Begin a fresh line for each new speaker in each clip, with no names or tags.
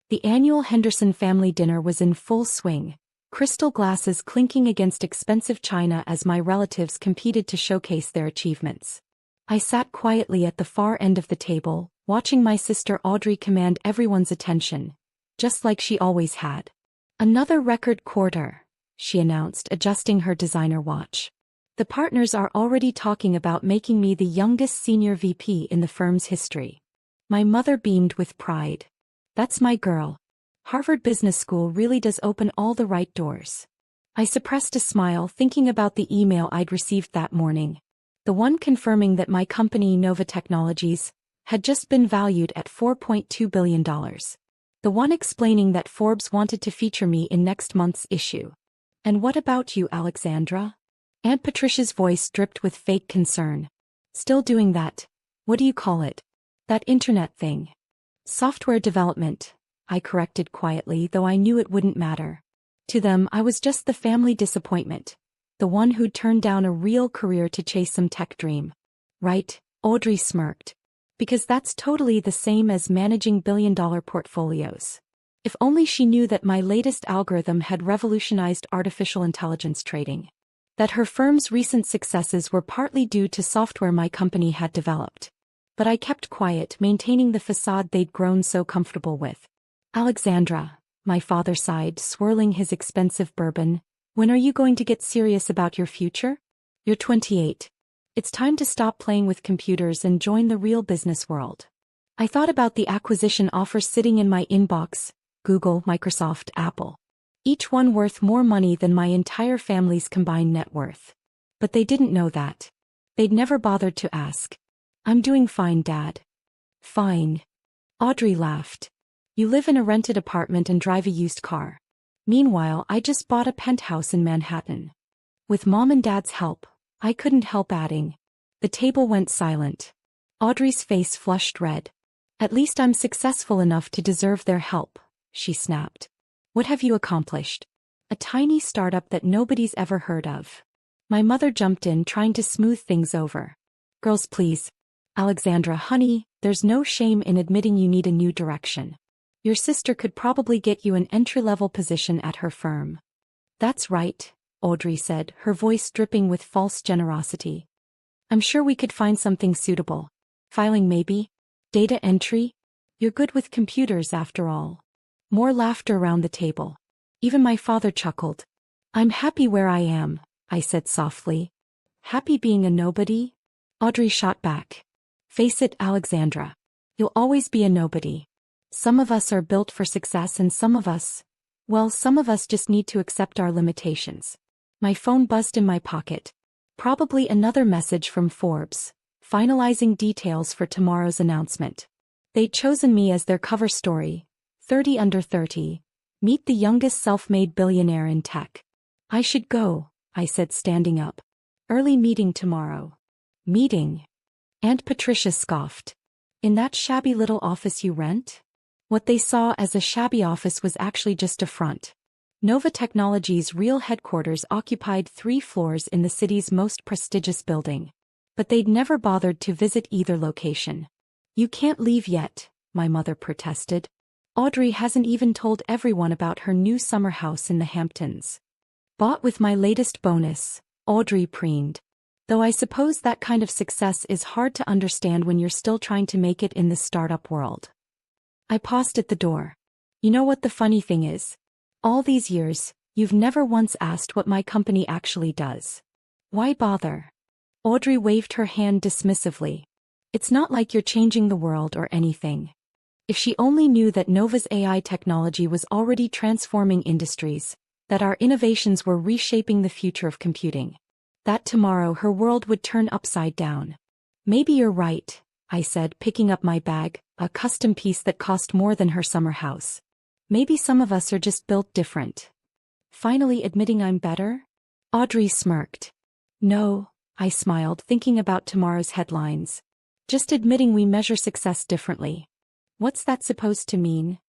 The annual Henderson family dinner was in full swing, crystal glasses clinking against expensive china as my relatives competed to showcase their achievements. I sat quietly at the far end of the table, watching my sister Audrey command everyone's attention, just like she always had. "Another record quarter," she announced, adjusting her designer watch. "The partners are already talking about making me the youngest senior VP in the firm's history." My mother beamed with pride. "That's my girl. Harvard Business School really does open all the right doors." I suppressed a smile thinking about the email I'd received that morning. The one confirming that my company, Nova Technologies, had just been valued at $4.2 billion. The one explaining that Forbes wanted to feature me in next month's issue. "And what about you, Alexandra?" Aunt Patricia's voice dripped with fake concern. "Still doing that, what do you call it? That internet thing." "Software development," I corrected quietly, though I knew it wouldn't matter. To them, I was just the family disappointment, the one who'd turned down a real career to chase some tech dream. "Right," Audrey smirked. "Because that's totally the same as managing billion-dollar portfolios." If only she knew that my latest algorithm had revolutionized artificial intelligence trading. That her firm's recent successes were partly due to software my company had developed. But I kept quiet, maintaining the facade they'd grown so comfortable with. "Alexandra," my father sighed, swirling his expensive bourbon, "when are you going to get serious about your future? You're 28. It's time to stop playing with computers and join the real business world." I thought about the acquisition offers sitting in my inbox: Google, Microsoft, Apple. Each one worth more money than my entire family's combined net worth. But they didn't know that. They'd never bothered to ask. "I'm doing fine, Dad." "Fine." Audrey laughed. "You live in a rented apartment and drive a used car. Meanwhile, I just bought a penthouse in Manhattan." With Mom and Dad's help, I couldn't help adding. The table went silent. Audrey's face flushed red. "At least I'm successful enough to deserve their help," she snapped. "What have you accomplished?" "A tiny startup that nobody's ever heard of." My mother jumped in, trying to smooth things over. "Girls, please. Alexandra, honey, there's no shame in admitting you need a new direction. Your sister could probably get you an entry-level position at her firm." "That's right," Audrey said, her voice dripping with false generosity. "I'm sure we could find something suitable. Filing maybe? Data entry? You're good with computers after all." More laughter around the table. Even my father chuckled. "I'm happy where I am," I said softly. "Happy being a nobody?" Audrey shot back. "Face it, Alexandra. You'll always be a nobody. Some of us are built for success and some of us just need to accept our limitations." My phone buzzed in my pocket. Probably another message from Forbes, finalizing details for tomorrow's announcement. They'd chosen me as their cover story. 30 under 30. Meet the youngest self-made billionaire in tech. "I should go," I said, standing up. "Early meeting tomorrow." "Meeting?" Aunt Patricia scoffed. "In that shabby little office you rent?" What they saw as a shabby office was actually just a front. Nova Technologies' real headquarters occupied 3 floors in the city's most prestigious building. But they'd never bothered to visit either location. "You can't leave yet," my mother protested. "Audrey hasn't even told everyone about her new summer house in the Hamptons." "Bought with my latest bonus," Audrey preened. "Though I suppose that kind of success is hard to understand when you're still trying to make it in the startup world." I paused at the door. "You know what the funny thing is? All these years, you've never once asked what my company actually does. Why bother?" Audrey waved her hand dismissively. "It's not like you're changing the world or anything." If she only knew that Nova's AI technology was already transforming industries, that our innovations were reshaping the future of computing. That tomorrow her world would turn upside down. "Maybe you're right," I said, picking up my bag, a custom piece that cost more than her summer house. "Maybe some of us are just built different." "Finally admitting I'm better?" Audrey smirked. "No," I smiled, thinking about tomorrow's headlines. "Just admitting we measure success differently." "What's that supposed to mean?"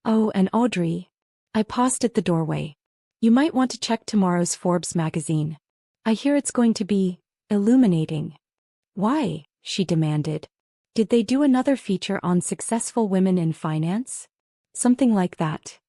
"Oh, and Audrey." I paused at the doorway. "You might want to check tomorrow's Forbes magazine. I hear it's going to be illuminating." "Why?" she demanded. "Did they do another feature on successful women in finance?" Something like that.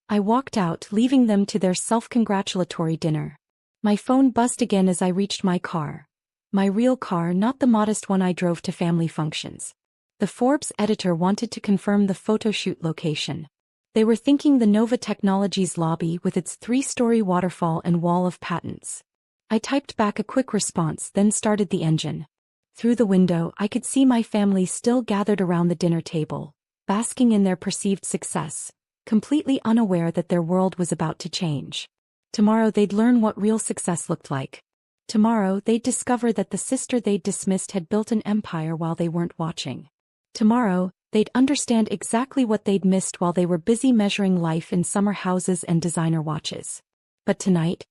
I walked out, leaving them to their self-congratulatory dinner. My phone buzzed again as I reached my car. My real car, not the modest one I drove to family functions. The Forbes editor wanted to confirm the photo shoot location. They were thinking the Nova Technologies lobby with its 3-story waterfall and wall of patents. I typed back a quick response, then started the engine. Through the window, I could see my family still gathered around the dinner table, basking in their perceived success, completely unaware that their world was about to change. Tomorrow they'd learn what real success looked like. Tomorrow they'd discover that the sister they'd dismissed had built an empire while they weren't watching. Tomorrow, they'd understand exactly what they'd missed while they were busy measuring life in summer houses and designer watches. But tonight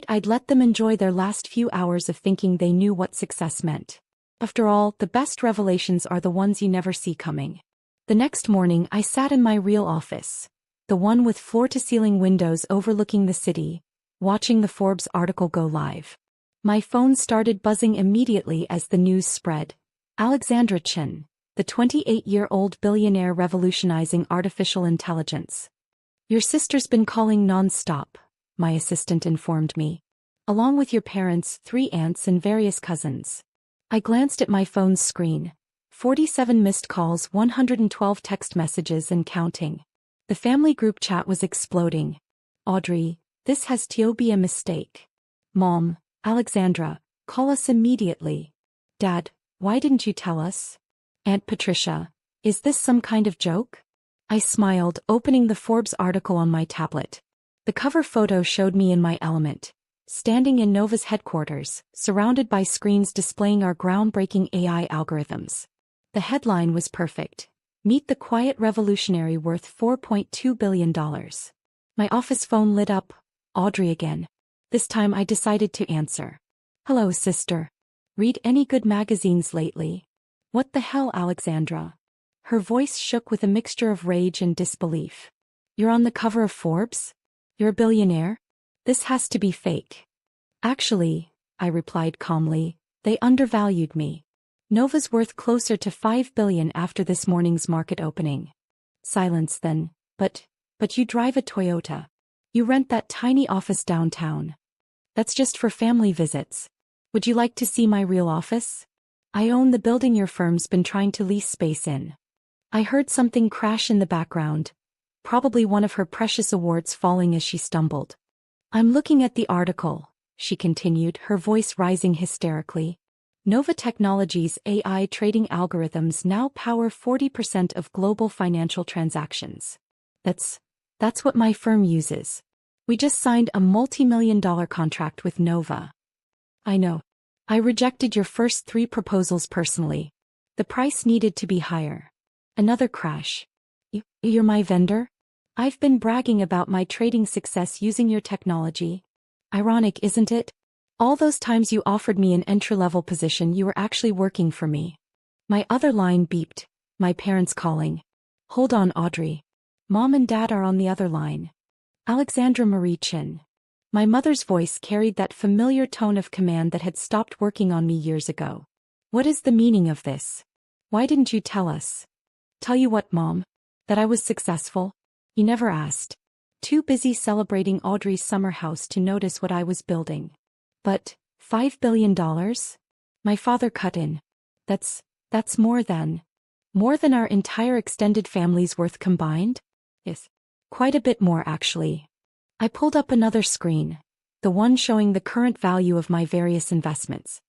I'd let them enjoy their last few hours of thinking they knew what success meant. After all, the best revelations are the ones you never see coming. The next morning I sat in my real office, the one with floor-to-ceiling windows overlooking the city, watching the Forbes article go live. My phone started buzzing immediately as the news spread. Alexandra Chen, the 28-year-old billionaire revolutionizing artificial intelligence. Your sister's been calling non-stop, my assistant informed me. Along with your parents, 3 aunts and various cousins. I glanced at my phone's screen. 47 missed calls, 112 text messages and counting. The family group chat was exploding. Audrey, this has to be a mistake. Mom, Alexandra, call us immediately. Dad, why didn't you tell us? Aunt Patricia, is this some kind of joke? I smiled, opening the Forbes article on my tablet. The cover photo showed me in my element, standing in Nova's headquarters, surrounded by screens displaying our groundbreaking AI algorithms. The headline was perfect. Meet the quiet revolutionary worth $4.2 billion. My office phone lit up. Audrey again. This time I decided to answer. Hello, sister. Read any good magazines lately? What the hell, Alexandra? Her voice shook with a mixture of rage and disbelief. You're on the cover of Forbes? You're a billionaire? This has to be fake. Actually, I replied calmly, they undervalued me. Nova's worth closer to $5 billion after this morning's market opening. Silence then. But you drive a Toyota. You rent that tiny office downtown. That's just for family visits. Would you like to see my real office? I own the building your firm's been trying to lease space in. I heard something crash in the background, probably one of her precious awards falling as she stumbled. I'm looking at the article, she continued, her voice rising hysterically. Nova Technologies' AI trading algorithms now power 40% of global financial transactions. That's what my firm uses. We just signed a multi-million-dollar contract with Nova. I know. I rejected your first 3 proposals personally. The price needed to be higher. Another crash. You're my vendor? I've been bragging about my trading success using your technology. Ironic, isn't it? All those times you offered me an entry-level position, you were actually working for me. My other line beeped. My parents calling. Hold on, Audrey. Mom and Dad are on the other line. Alexandra Marie Chin. My mother's voice carried that familiar tone of command that had stopped working on me years ago. What is the meaning of this? Why didn't you tell us? Tell you what, Mom? That I was successful? You never asked. Too busy celebrating Audrey's summer house to notice what I was building. But, $5 billion? My father cut in. That's more than our entire extended family's worth combined? Yes. Quite a bit more, actually. I pulled up another screen, the one showing the current value of my various investments.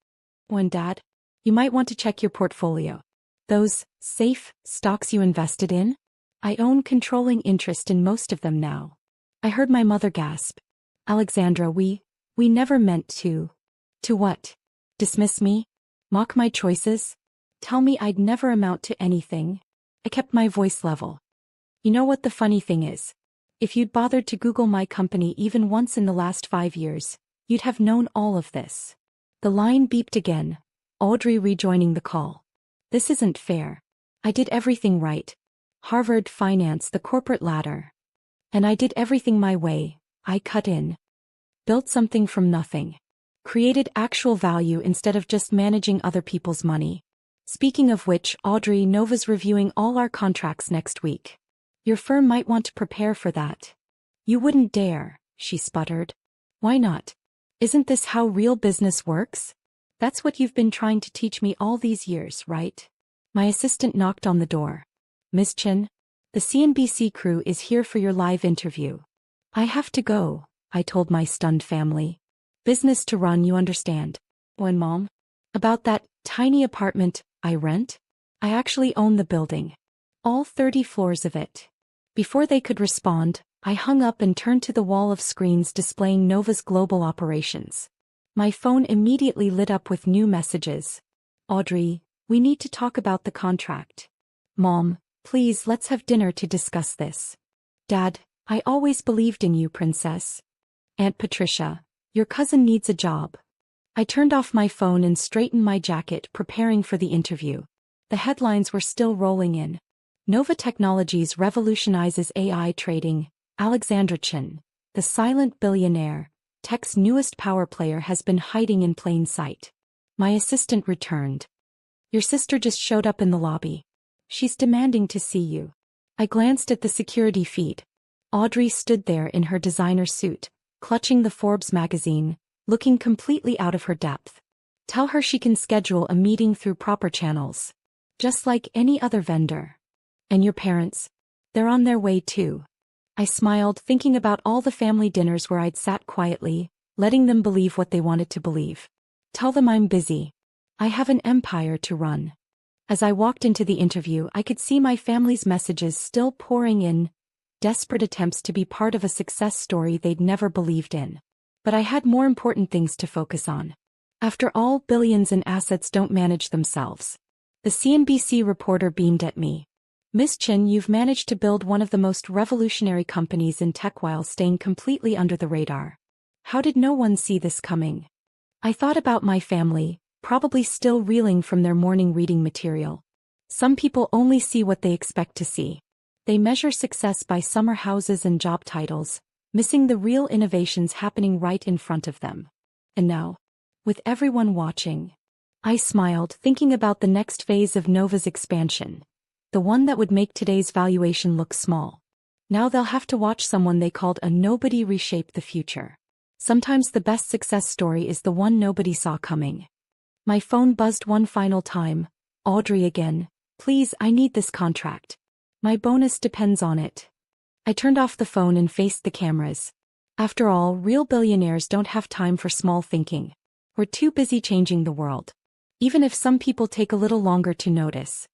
Dad, you might want to check your portfolio. Those safe stocks you invested in? I own controlling interest in most of them now. I heard my mother gasp. Alexandra, we never meant to. To what? Dismiss me? Mock my choices? Tell me I'd never amount to anything? I kept my voice level. You know what the funny thing is? If you'd bothered to Google my company even once in the last 5 years, you'd have known all of this. The line beeped again, Audrey rejoining the call. This isn't fair. I did everything right. Harvard finance, the corporate ladder. And I did everything my way. I cut in. Built something from nothing. Created actual value instead of just managing other people's money. Speaking of which, Audrey, Nova's reviewing all our contracts next week. Your firm might want to prepare for that. You wouldn't dare, she sputtered. Why not? Isn't this how real business works? That's what you've been trying to teach me all these years, right? My assistant knocked on the door. Miss Chin, the CNBC crew is here for your live interview. I have to go, I told my stunned family. Business to run, you understand. When Mom? About that tiny apartment I rent? I actually own the building. All 30 floors of it. Before they could respond, I hung up and turned to the wall of screens displaying Nova's global operations. My phone immediately lit up with new messages. Audrey, we need to talk about the contract. Mom, please let's have dinner to discuss this. Dad, I always believed in you, Princess. Aunt Patricia, your cousin needs a job. I turned off my phone and straightened my jacket, preparing for the interview. The headlines were still rolling in. Nova Technologies revolutionizes AI trading. Alexandra Chin, the silent billionaire, tech's newest power player, has been hiding in plain sight. My assistant returned. Your sister just showed up in the lobby. She's demanding to see you. I glanced at the security feed. Audrey stood there in her designer suit, clutching the Forbes magazine, looking completely out of her depth. Tell her she can schedule a meeting through proper channels. Just like any other vendor. And your parents? They're on their way too. I smiled, thinking about all the family dinners where I'd sat quietly, letting them believe what they wanted to believe. Tell them I'm busy. I have an empire to run. As I walked into the interview, I could see my family's messages still pouring in, desperate attempts to be part of a success story they'd never believed in. But I had more important things to focus on. After all, billions in assets don't manage themselves. The CNBC reporter beamed at me. Miss Chin, you've managed to build one of the most revolutionary companies in tech while staying completely under the radar. How did no one see this coming? I thought about my family, probably still reeling from their morning reading material. Some people only see what they expect to see. They measure success by summer houses and job titles, missing the real innovations happening right in front of them. And now, with everyone watching, I smiled, thinking about the next phase of Nova's expansion. The one that would make today's valuation look small. Now they'll have to watch someone they called a nobody reshape the future. Sometimes the best success story is the one nobody saw coming. My phone buzzed one final time. Audrey again. Please, I need this contract. My bonus depends on it. I turned off the phone and faced the cameras. After all, real billionaires don't have time for small thinking. We're too busy changing the world. Even if some people take a little longer to notice.